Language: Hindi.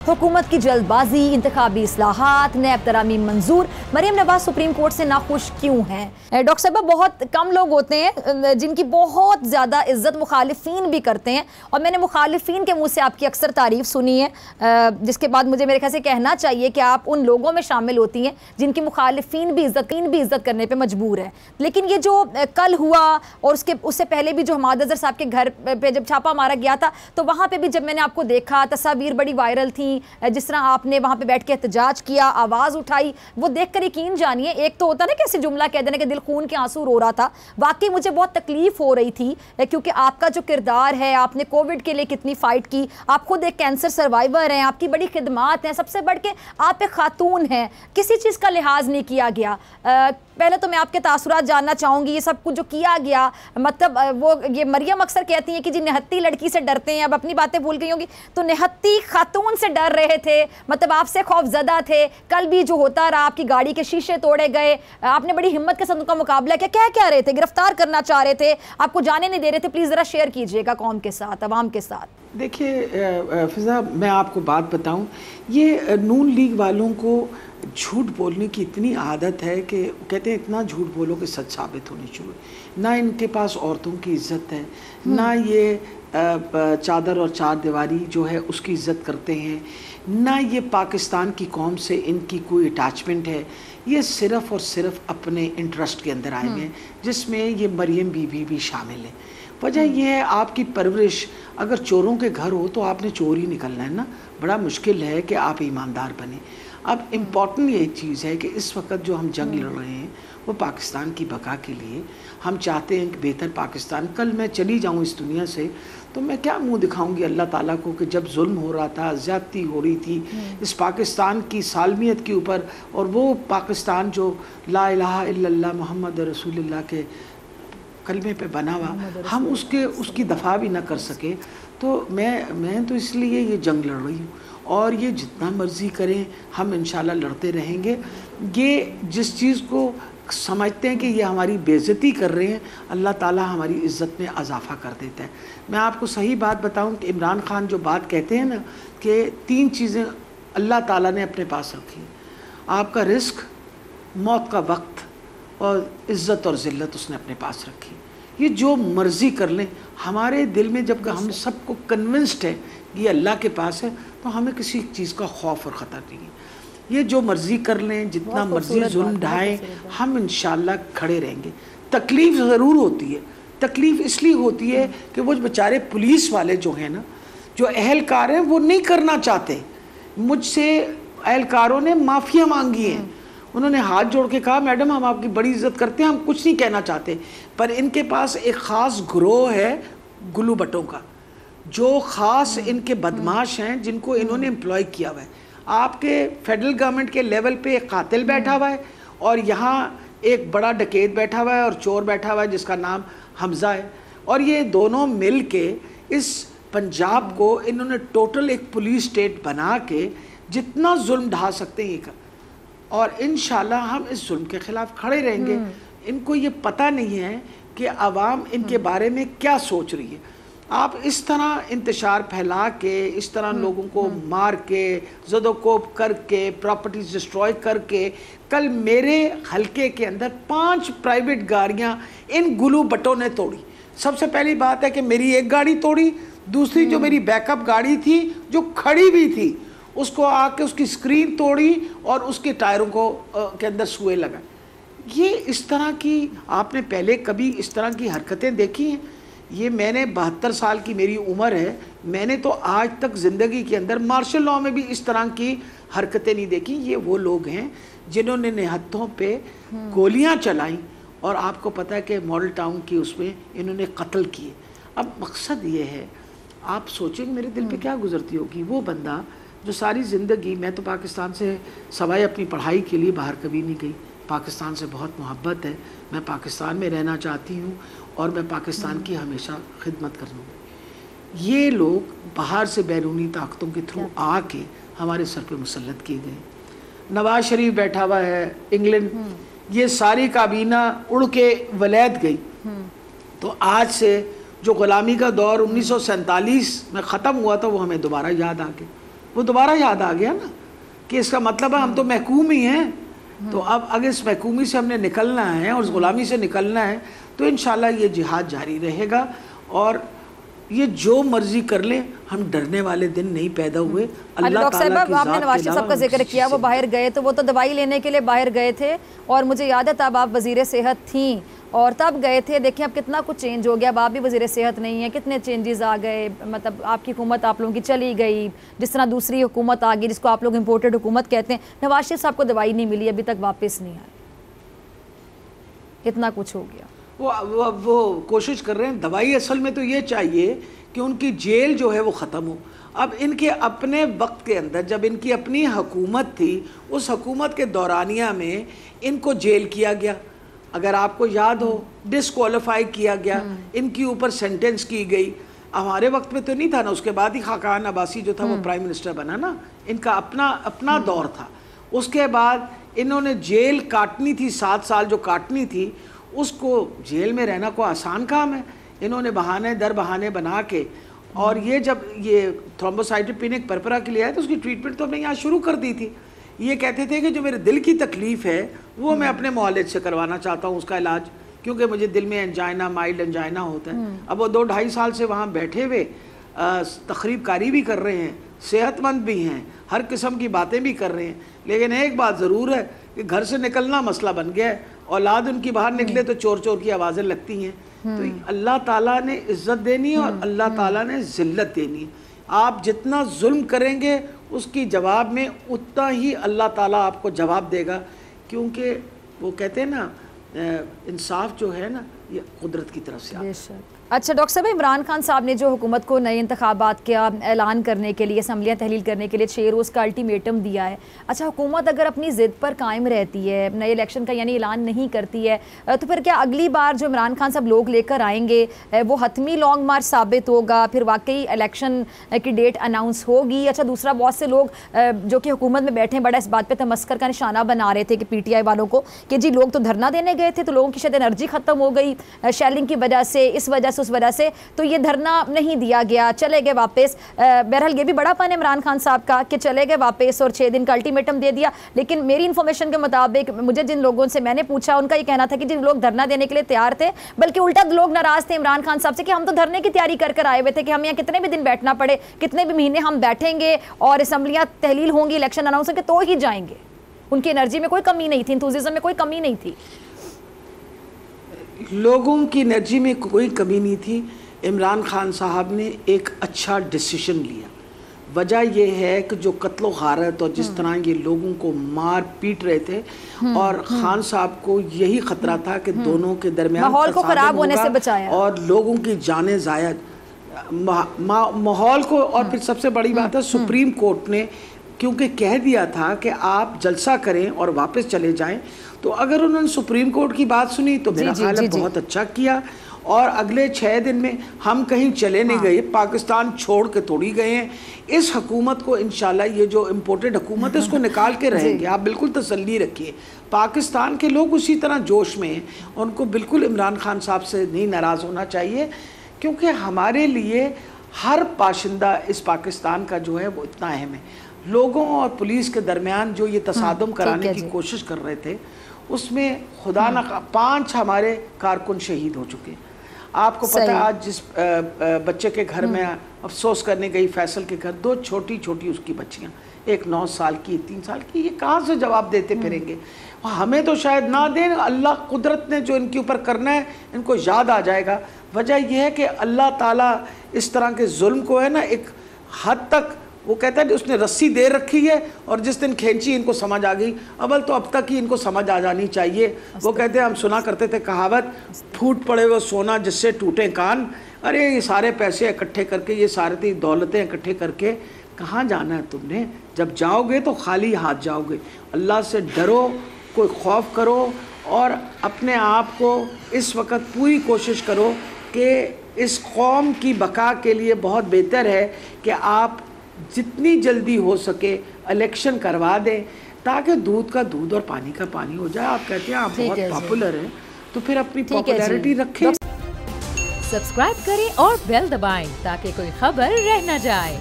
हुकूमत की जल्दबाजी, इंतखाबी इस्लाहात, नैब तरामीम मंजूर, मरीम नवाज सुप्रीम कोर्ट से नाखुश क्यों हैं? डॉक्टर साहब, बहुत कम लोग होते हैं जिनकी बहुत ज़्यादा इज्जत मुखालिफिन भी करते हैं, और मैंने मुखालिफिन के मुँह से आपकी अक्सर तारीफ़ सुनी है, जिसके बाद मुझे मेरे ख्याल से कहना चाहिए कि आप उन लोगों में शामिल होती हैं जिनकी मुखालिफिन भी इज्जत करने पर मजबूर है। लेकिन ये जो कल हुआ और उससे पहले भी जो हमाद अजहर साहब के घर पर जब छापा मारा गया था, तो वहाँ पर भी जब मैंने आपको देखा, तस्वीर बड़ी वायरल थी, जिस तरह आपने वहां पे बैठ के एहतजाज किया, आवाज उठाई, वो देखकर यकीन जानिए, एक तो होता ना कैसे जुमला कह देने के दिल खून के आंसू रो रहा था, वाकई मुझे बहुत तकलीफ हो रही थी, क्योंकि आपका जो किरदार है, आपने कोविड के लिए कितनी फाइट की, आप खुद एक कैंसर सर्वाइवर हैं, आपकी बड़ी खिदमात हैं, सबसे बढ़ के आप एक खातून हैं, किसी चीज़ का लिहाज नहीं किया गया। पहले तो मैं आपके तासुरात जानना चाहूँगी, ये सब कुछ जो किया गया, मतलब वो ये मरियम अक्सर कहती हैं कि जी निहत्ती लड़की से डरते हैं, अब अपनी बातें भूल गई होंगी, तो निहत्ती खातून से डर रहे थे, मतलब आपसे खौफजदा थे। कल भी जो होता रहा, आपकी गाड़ी के शीशे तोड़े गए, आपने बड़ी हिम्मत के साथ उनका मुकाबला किया, क्या क्या रहे थे, गिरफ्तार करना चाह रहे थे, आपको जाने नहीं दे रहे थे। प्लीज़ ज़रा शेयर कीजिएगा कौम के साथ, अवाम के साथ। देखिए फिजा, मैं आपको बात बताऊं, ये नून लीग वालों को झूठ बोलने की इतनी आदत है कि कहते हैं इतना झूठ बोलो कि सच साबित होनी चाहिए। ना इनके पास औरतों की इज्जत है, ना ये चादर और चार दीवारी जो है उसकी इज्जत करते हैं, ना ये पाकिस्तान की कौम से इनकी कोई अटैचमेंट है। ये सिर्फ़ और सिर्फ अपने इंटरेस्ट के अंदर आए हुए हैं, जिसमें ये मरियम बीबी भी शामिल है। वजह यह है, आपकी परवरिश अगर चोरों के घर हो तो आपने चोर ही निकलना है ना, बड़ा मुश्किल है कि आप ईमानदार बने। अब इम्पॉर्टेंट ये चीज़ है कि इस वक्त जो हम जंग लड़ रहे हैं वो पाकिस्तान की बका के लिए। हम चाहते हैं कि बेहतर पाकिस्तान। कल मैं चली जाऊँ इस दुनिया से तो मैं क्या मुंह दिखाऊंगी अल्लाह ताला को कि जब जुल्म हो रहा था, ज़्यादती हो रही थी इस पाकिस्तान की सालमियत के ऊपर, और वो पाकिस्तान जो ला इलाहा इल्लल्लाह मुहम्मद रसूलुल्लाह के कलमे पे बना हुआ, हम उसकी दफ़ा भी ना कर सके। तो मैं तो इसलिए ये जंग लड़ रही हूँ, और ये जितना मर्ज़ी करें हम इंशाल्लाह लड़ते रहेंगे। ये जिस चीज़ को समझते हैं कि ये हमारी बेइज्जती कर रहे हैं, अल्लाह ताला हमारी इज़्ज़त में इजाफ़ा कर देता है। मैं आपको सही बात बताऊं कि इमरान खान जो बात कहते हैं ना कि 3 चीज़ें अल्लाह ताला ने अपने पास रखी हैं, आपका रिस्क, मौत का वक्त और इज़्ज़त और ज़िल्लत उसने अपने पास रखी। ये जो मर्ज़ी कर लें, हमारे दिल में जब हम सबको कन्विंस्ड है कि ये अल्लाह के पास है, तो हमें किसी चीज़ का खौफ और ख़तर नहीं है। ये जो मर्ज़ी कर लें, जितना मर्ज़ी जुल्म ढाएँ, हम इंशाल्लाह खड़े रहेंगे। तकलीफ़ ज़रूर होती है, तकलीफ़ इसलिए होती है कि वो बेचारे पुलिस वाले जो हैं ना, जो अहलकार हैं, वो नहीं करना चाहते। मुझसे अहलकारों ने माफ़िया मांगी है, उन्होंने हाथ जोड़ के कहा मैडम हम आपकी बड़ी इज़्ज़त करते हैं, हम कुछ नहीं कहना चाहते, पर इनके पास एक ख़ास ग्रोह है गुल्लू भट्टों का, जो ख़ास इनके बदमाश हैं, जिनको इन्होंने एम्प्लॉय किया हुआ है। आपके फेडरल गवर्नमेंट के लेवल पे एक कातिल बैठा हुआ है, और यहाँ एक बड़ा डकैत बैठा हुआ है और चोर बैठा हुआ है जिसका नाम हमज़ा है, और ये दोनों मिल के इस पंजाब को इन्होंने टोटल एक पुलिस स्टेट बना के जितना जुल्म ढा सकते हैं ये कर, और इंशाल्लाह हम इस जुल्म के ख़िलाफ़ खड़े रहेंगे। इनको ये पता नहीं है कि आवाम इनके बारे में क्या सोच रही है। आप इस तरह इंतशार फैला के, इस तरह लोगों को मार के, ज़दोकोब करके, प्रॉपर्टीज डिस्ट्रॉय करके, कल मेरे हलके के अंदर 5 प्राइवेट गाड़ियां इन गुल्लू भट्टों ने तोड़ी। सबसे पहली बात है कि मेरी एक गाड़ी तोड़ी, दूसरी जो मेरी बैकअप गाड़ी थी जो खड़ी भी थी उसको आके उसकी स्क्रीन तोड़ी और उसके टायरों को के अंदर सुए लगा। ये इस तरह की आपने पहले कभी इस तरह की हरकतें देखी हैं? ये मैंने 72 साल की मेरी उम्र है, मैंने तो आज तक ज़िंदगी के अंदर मार्शल लॉ में भी इस तरह की हरकतें नहीं देखी। ये वो लोग हैं जिन्होंने निहत्थों पे गोलियां चलाई, और आपको पता है कि मॉडल टाउन की उसमें इन्होंने कत्ल किए। अब मकसद ये है, आप सोचें मेरे दिल पे क्या गुजरती होगी वो बंदा जो सारी ज़िंदगी, मैं तो पाकिस्तान से सवाए अपनी पढ़ाई के लिए बाहर कभी नहीं गई, पाकिस्तान से बहुत मोहब्बत है, मैं पाकिस्तान में रहना चाहती हूँ और मैं पाकिस्तान की हमेशा खिदमत करूँगी। ये लोग बाहर से बैरूनी ताकतों के थ्रू आके हमारे सर पे मुसल्लत किए गए। नवाज शरीफ बैठा हुआ है इंग्लैंड, ये सारी काबीना उड़ के वलैत गई। तो आज से जो ग़ुलामी का दौर 1947 में ख़त्म हुआ था वो हमें दोबारा याद आ गया। वो दोबारा याद आ गया ना कि इसका मतलब है हम तो महकूम ही हैं। तो अब अगर इस महकूमी से हमने निकलना है और इस गुलामी से निकलना है तो इंशाल्लाह ये जिहाद जारी रहेगा। और ये जो मर्जी कर ले, हम डरने वाले दिन नहीं पैदा हुए। अल्लाह डॉक्टर ताला साहब, की आपने ज़ात नवाज के शरीफ साहब का अलावा जिक्र किया, वो बाहर गए तो वो तो दवाई लेने के लिए बाहर गए थे, और मुझे याद है तब आप वजीर सेहत थी और तब गए थे। देखिए अब कितना कुछ चेंज हो गया, अब आप भी वजीर सेहत नहीं है, कितने चेंजेस आ गए। मतलब आपकी हुकूमत आप लोगों की चली गई, जिस तरह दूसरी हुकूमत आ गई जिसको आप लोग इम्पोर्टेड हुकूमत कहते हैं। नवाज शरीफ साहब को दवाई नहीं मिली, अभी तक वापस नहीं आई, इतना कुछ हो गया। वो कोशिश कर रहे हैं। दवाई असल में तो ये चाहिए कि उनकी जेल जो है वो ख़त्म हो। अब इनके अपने वक्त के अंदर जब इनकी अपनी हुकूमत थी, उस हुकूमत के दौरानिया में इनको जेल किया गया, अगर आपको याद हो, डिसक्वालीफाई किया गया, इनके ऊपर सेंटेंस की गई। हमारे वक्त में तो नहीं था ना, उसके बाद ही खाकान अब्बासी जो था वो प्राइम मिनिस्टर बना ना, इनका अपना दौर था। उसके बाद इन्होंने जेल काटनी थी, 7 साल जो काटनी थी, उसको जेल में रहना को आसान काम है। इन्होंने बहाने दर बहाने बना के, और ये जब ये थ्रोम्बोसाइटोपेनिक परपरा के लिए आए तो उसकी ट्रीटमेंट तो हमने यहाँ शुरू कर दी थी। ये कहते थे कि जो मेरे दिल की तकलीफ़ है वो मैं अपने मोहल्ले से करवाना चाहता हूँ उसका इलाज, क्योंकि मुझे दिल में एंजाइना, माइल्ड एंजाइना होता है। अब वो 2-2.5 साल से वहाँ बैठे हुए तकरीब कारी भी कर रहे हैं, सेहतमंद भी हैं, हर किस्म की बातें भी कर रहे हैं। लेकिन एक बात ज़रूर है कि घर से निकलना मसला बन गया है। औलाद उनकी बाहर निकले तो चोर चोर की आवाज़ें लगती हैं। तो अल्लाह ताला ने इज़्ज़त देनी है और अल्लाह ताला ने ज़िल्लत देनी है। आप जितना जुल्म करेंगे उसकी जवाब में उतना ही अल्लाह ताला आपको जवाब देगा, क्योंकि वो कहते हैं ना इंसाफ जो है ना ये कुदरत की तरफ से आता है। अच्छा डॉक्टर साहब, इमरान खान साहब ने जो हुकूमत को नए इंतखाबात का ऐलान करने के लिए, असम्बलियाँ तहलील करने के लिए 6 रोज़ का अल्टीमेटम दिया है। अच्छा, हुकूमत अगर अपनी ज़िद पर कायम रहती है, नए इलेक्शन का यानी ऐलान नहीं करती है, तो फिर क्या अगली बार जो इमरान खान साहब लोग लेकर आएंगे वो हतमी लॉन्ग मार्च साबित होगा, फिर वाकई इलेक्शन की डेट अनाउंस होगी? अच्छा, दूसरा बहुत से लोग जो कि हुकूमत में बैठे हैं बड़ा इस बात पर तमस्कर का निशाना बना रहे थे कि PTI वालों को कि जी लोग तो धरना देने गए थे तो लोगों की शायद एनर्जी ख़त्म हो गई शेलिंग की वजह से, इस वजह से उस वजह से, तो ये धरना नहीं दिया गया, चले गए वापस। बहरहाल ये भी बड़ापन है इमरान खान साहब का कि चले गए वापस और 6 दिन का अल्टीमेटम दे दिया। लेकिन मेरी इन्फॉर्मेशन के मुताबिक, मुझे जिन लोगों से मैंने पूछा उनका ये कहना था कि जिन लोग धरना देने के लिए तैयार थे, बल्कि उल्टा लोग नाराज थे इमरान खान साहब से कि हम तो धरने की तैयारी कर आए हुए थे कि हम यहाँ कितने भी दिन बैठना पड़े, कितने भी महीने हम बैठेंगे और असम्बलियाँ तहलील होंगी, इलेक्शन अनाउंस होंगे तो ही जाएंगे। उनकी एनर्जी में कोई कमी नहीं थी, इंथुसिज्म में कोई कमी नहीं थी, लोगों की एनर्जी में कोई कमी नहीं थी। इमरान खान साहब ने एक अच्छा डिसीजन लिया। वजह यह है कि जो कत्लो गारत और जिस तरह ये लोगों को मार पीट रहे थे, और खान साहब को यही खतरा था कि दोनों के दरमियान माहौल को खराब होने से बचाया और लोगों की जानें ज़ाया माहौल को। और फिर सबसे बड़ी बात है, सुप्रीम कोर्ट ने क्योंकि कह दिया था कि आप जलसा करें और वापस चले जाएं, तो अगर उन्होंने सुप्रीम कोर्ट की बात सुनी तो मेरा ख्याल है बहुत अच्छा किया। और अगले 6 दिन में हम कहीं चले नहीं गए, पाकिस्तान छोड़ के थोड़ी गए हैं। इस हुकूमत को इंशाल्लाह ये जो इम्पोर्टेड हुकूमत है इसको निकाल के रहेंगे, आप बिल्कुल तसल्ली रखिए। पाकिस्तान के लोग उसी तरह जोश में हैं, उनको बिल्कुल इमरान खान साहब से नहीं नाराज़ होना चाहिए, क्योंकि हमारे लिए हर बाशिंदा इस पाकिस्तान का जो है वो इतना अहम है। लोगों और पुलिस के दरमियान जो ये तसादुम कराने की कोशिश कर रहे थे, उसमें खुदा न 5 हमारे कारकुन शहीद हो चुके हैं। आपको पता है आज जिस बच्चे के घर में अफसोस करने गई, फैसल के घर, 2 छोटी छोटी उसकी बच्चियां, एक 9 साल की, 3 साल की, ये कहाँ से जवाब देते फिरेंगे? हमें तो शायद ना दें, अल्लाह कुदरत ने जो इनके ऊपर करना है इनको याद आ जाएगा। वजह यह है कि अल्लाह ताला इस तरह के जुल्म को है ना एक हद तक, वो कहता है उसने रस्सी दे रखी है और जिस दिन खींची इनको समझ आ गई। अव्वल तो अब तक ही इनको समझ आ जानी चाहिए। वो कहते हैं, हम सुना करते थे कहावत, फूट पड़े वो सोना जिससे टूटे कान। अरे ये सारे पैसे इकट्ठे करके, ये सारी दौलतें इकट्ठे करके कहाँ जाना है तुमने? जब जाओगे तो खाली हाथ जाओगे। अल्लाह से डरो, कोई खौफ करो और अपने आप को इस वक्त पूरी कोशिश करो कि इस कौम की बका के लिए बहुत बेहतर है कि आप जितनी जल्दी हो सके इलेक्शन करवा दें, ताकि दूध का दूध और पानी का पानी हो जाए। आप कहते हैं आप बहुत पॉपुलर हैं, तो फिर अपनी पॉपुलैरिटी रखें। सब्सक्राइब करें और बेल दबाएं ताकि कोई खबर रह न जाए।